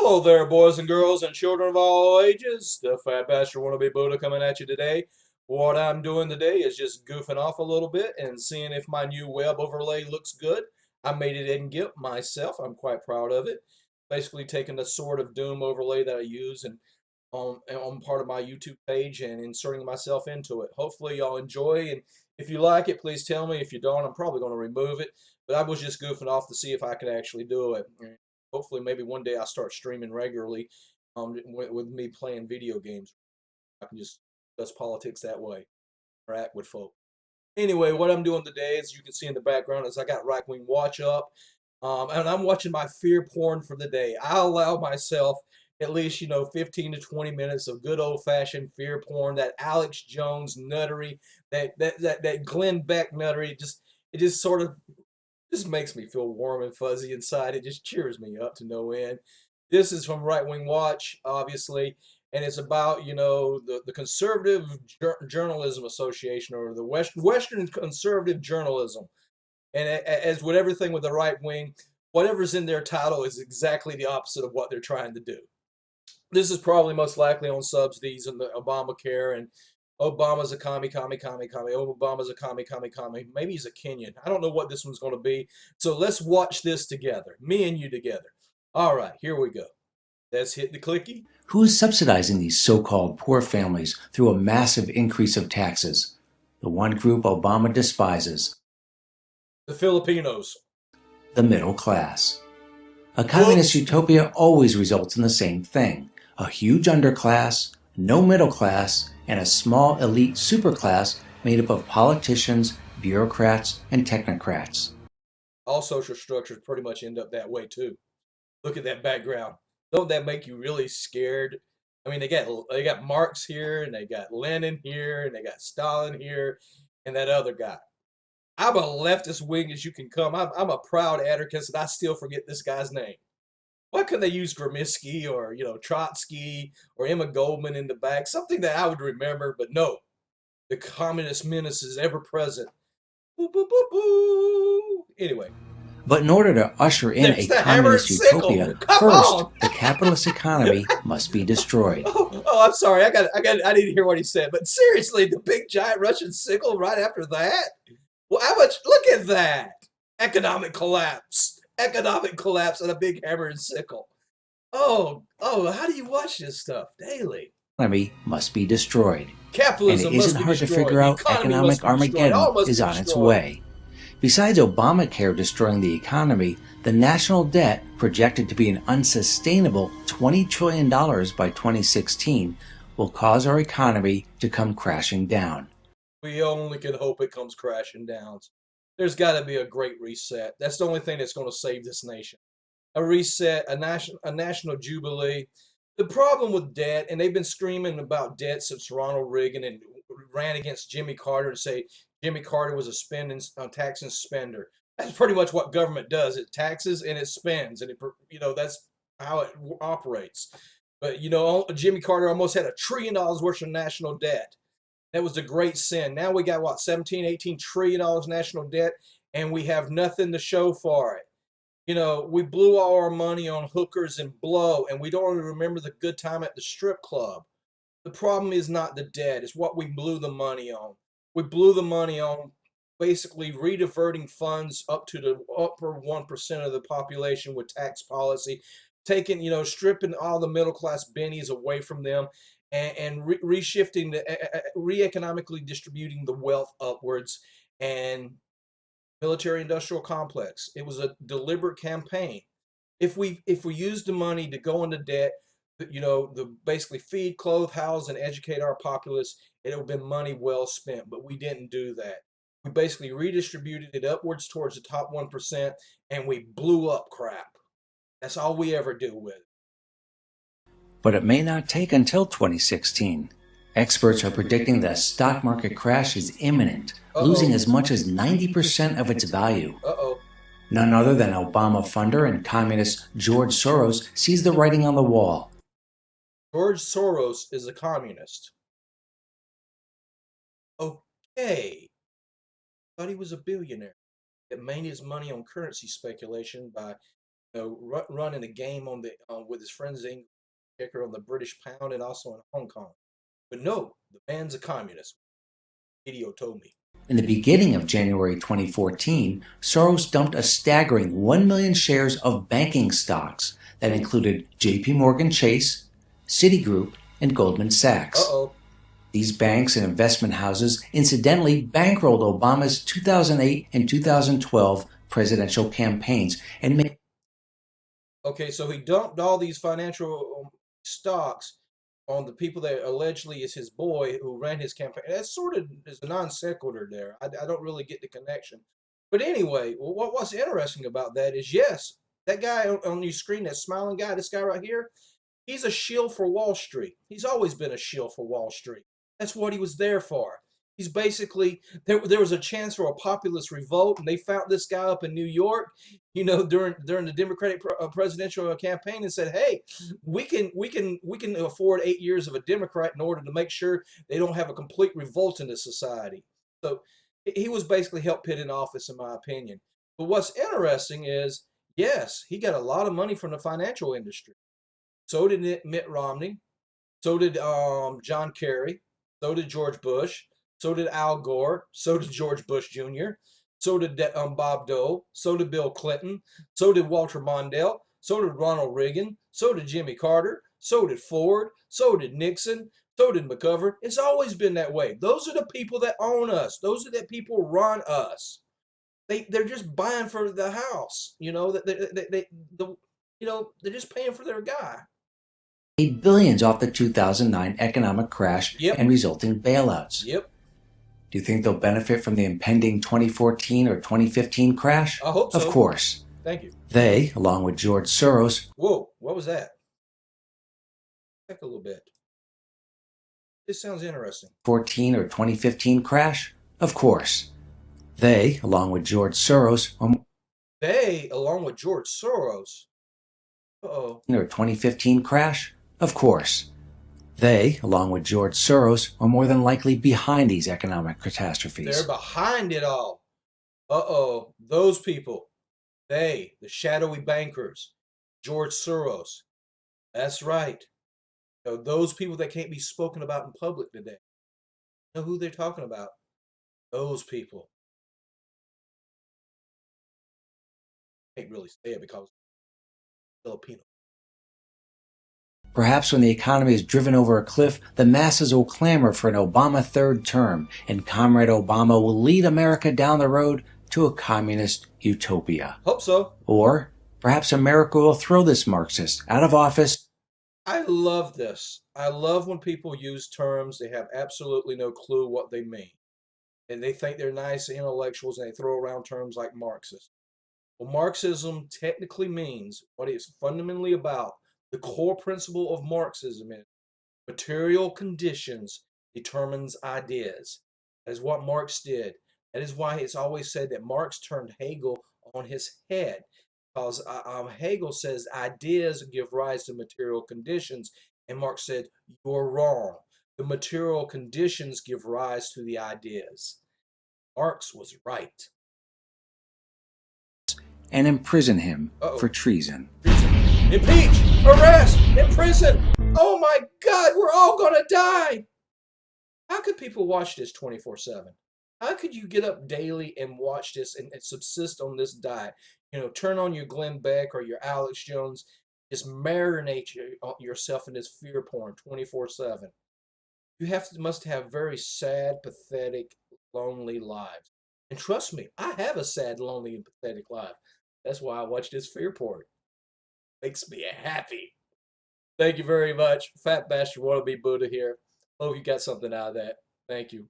Hello there, boys and girls and children of all ages. The Fat Bastard Wannabe Buddha coming at you today. What I'm doing today is just goofing off a little bit and seeing if my new web overlay looks good. I made it in GIMP myself. I'm quite proud of it. Basically taking the Sword of Doom overlay that I use and on part of my YouTube page and inserting myself into it. Hopefully y'all enjoy, and if you like it, please tell me. If you don't, I'm probably going to remove it. But I was just goofing off to see if I could actually do it. Hopefully, maybe one day I'll start streaming regularly with me playing video games. I can just discuss politics that way, interact with folks. Anyway, what I'm doing today, as you can see in the background, is I got Right Wing Watch up, and I'm watching my fear porn for the day. I allow myself at least, 15 to 20 minutes of good old-fashioned fear porn, that Alex Jones nuttery, that Glenn Beck nuttery. It just sort of just makes me feel warm and fuzzy inside. It just cheers me up to no end. This is from Right Wing Watch, obviously, and it's about, the Conservative Journalism Association, or the Western Conservative Journalism. And as with everything with the right wing, whatever's in their title is exactly the opposite of what they're trying to do. This is probably most likely on subsidies and the Obamacare, and Obama's a commie. Obama's a commie. Maybe he's a Kenyan. I don't know what this one's going to be. So let's watch this together, me and you together. All right, here we go. Let's hit the clicky. Who is subsidizing these so-called poor families through a massive increase of taxes? The one group Obama despises. The Filipinos. The middle class. A communist Whoops. utopia always results in the same thing: a huge underclass, no middle class, and a small elite superclass made up of politicians, bureaucrats, and technocrats. All social structures pretty much end up that way too. Look at that background. Don't that make you really scared? I mean, they got Marx here, and they got Lenin here, and they got Stalin here, and that other guy. I'm a leftist wing as you can come. I'm a proud anarchist, and I still forget this guy's name. Why couldn't they use Gramsci, or Trotsky, or Emma Goldman in the back? Something that I would remember, but no. The communist menace is ever present. Boo, boo, boo, boo. Anyway, But in order to usher in there's a the hammer and communist sickle. utopia, Come first, on. the capitalist economy must be destroyed. Oh, I'm sorry. I didn't hear what he said. But seriously, the big giant Russian sickle right after that? Well, how much? Look at that. Economic collapse. Economic collapse and a big hammer and sickle. Oh, how do you watch this stuff daily? Economy must be destroyed. And it Capitalism isn't must be hard to destroyed. figure The out economy must economic be destroyed. Armageddon All must is be on its destroyed. way. Besides Obamacare destroying the economy, the national debt, projected to be an unsustainable $20 trillion by 2016, will cause our economy to come crashing down. We only can hope it comes crashing down. There's got to be a great reset. That's the only thing that's going to save this nation. A reset, a national jubilee. The problem with debt, and they've been screaming about debt since Ronald Reagan and ran against Jimmy Carter and say Jimmy Carter was a tax and spender. That's pretty much what government does. It taxes and it spends, and that's how it operates. But Jimmy Carter almost had $1 trillion worth of national debt. That was the great sin. Now we got what, 17, 18 trillion dollars national debt, and we have nothing to show for it. We blew all our money on hookers and blow, and we don't even remember the good time at the strip club. The problem is not the debt, it's what we blew the money on. We blew the money on basically rediverting funds up to the upper 1% of the population with tax policy, stripping all the middle class bennies away from them, and reshifting, re-economically distributing the wealth upwards, and military industrial complex. It was a deliberate campaign. If we used the money to go into debt, the basically feed, clothe, house, and educate our populace, it would have been money well spent. But we didn't do that. We basically redistributed it upwards towards the top 1%, and we blew up crap. That's all we ever do with it. But it may not take until 2016. Experts are predicting that a stock market crash is imminent, losing as much as 90% of its value. Uh-oh. None other than Obama funder and communist George Soros sees the writing on the wall. George Soros is a communist. Okay. Thought he was a billionaire that made his money on currency speculation by running a game on the with his friends English kicker on the British pound and also in Hong Kong. But no, the man's a communist. Video told me. In the beginning of January 2014, Soros dumped a staggering 1 million shares of banking stocks that included JP Morgan Chase, Citigroup, and Goldman Sachs. Uh-oh. These banks and investment houses incidentally bankrolled Obama's 2008 and 2012 presidential campaigns and made. Okay, so he dumped all these financial stocks on the people that allegedly is his boy who ran his campaign. That sort of is a non sequitur there. I don't really get the connection. But anyway, what's interesting about that is, yes, that guy on your screen, that smiling guy, this guy right here, he's a shill for Wall Street. He's always been a shill for Wall Street. That's what he was there for. He's basically there was a chance for a populist revolt, and they found this guy up in New York, during the Democratic presidential campaign, and said, "Hey, we can afford 8 years of a Democrat in order to make sure they don't have a complete revolt in the society." So he was basically helped pit in office, in my opinion. But what's interesting is, yes, he got a lot of money from the financial industry. So did Mitt Romney. So did John Kerry. So did George Bush. So did Al Gore. So did George Bush Jr. So did Bob Dole. So did Bill Clinton. So did Walter Mondale. So did Ronald Reagan. So did Jimmy Carter. So did Ford. So did Nixon. So did McGovern. It's always been that way. Those are the people that own us. Those are the people who run us. They're just buying for the house. They're just paying for their guy. Made billions off the 2009 economic crash Yep. and resulting bailouts. Yep. Do you think they'll benefit from the impending 2014 or 2015 crash? I hope so. Of course. Thank you. They, along with George Soros. Whoa, what was that? Back a little bit. This sounds interesting. 14 or 2015 crash? Of course. They, along with George Soros. They, along with George Soros. Uh-oh. Or 2015 crash? Of course. They, along with George Soros, are more than likely behind these economic catastrophes. They're behind it all. Uh-oh. Those people. They, the shadowy bankers. George Soros. That's right. Those people that can't be spoken about in public today. You know who they're talking about? Those people. I can't really say it because Filipino. Perhaps when the economy is driven over a cliff, the masses will clamor for an Obama third term, and Comrade Obama will lead America down the road to a communist utopia. Hope so. Or perhaps America will throw this Marxist out of office. I love this. I love when people use terms they have absolutely no clue what they mean. And they think they're nice intellectuals and they throw around terms like Marxist. Well, Marxism technically means what it's fundamentally about. The core principle of Marxism is material conditions determines ideas. That is what Marx did. That is why it's always said that Marx turned Hegel on his head. Because Hegel says ideas give rise to material conditions, and Marx said, you're wrong. The material conditions give rise to the ideas. Marx was right. And imprison him Uh-oh. for treason. Impeach! Arrest! Imprison! Oh my God, we're all gonna die! How could people watch this 24/7? How could you get up daily and watch this and subsist on this diet? Turn on your Glenn Beck or your Alex Jones, just marinate yourself in this fear porn 24/7. You must have very sad, pathetic, lonely lives. And trust me, I have a sad, lonely, and pathetic life. That's why I watch this fear porn. Makes me happy. Thank you very much. Fat Bastard Wannabe Buddha here. Hope you got something out of that. Thank you.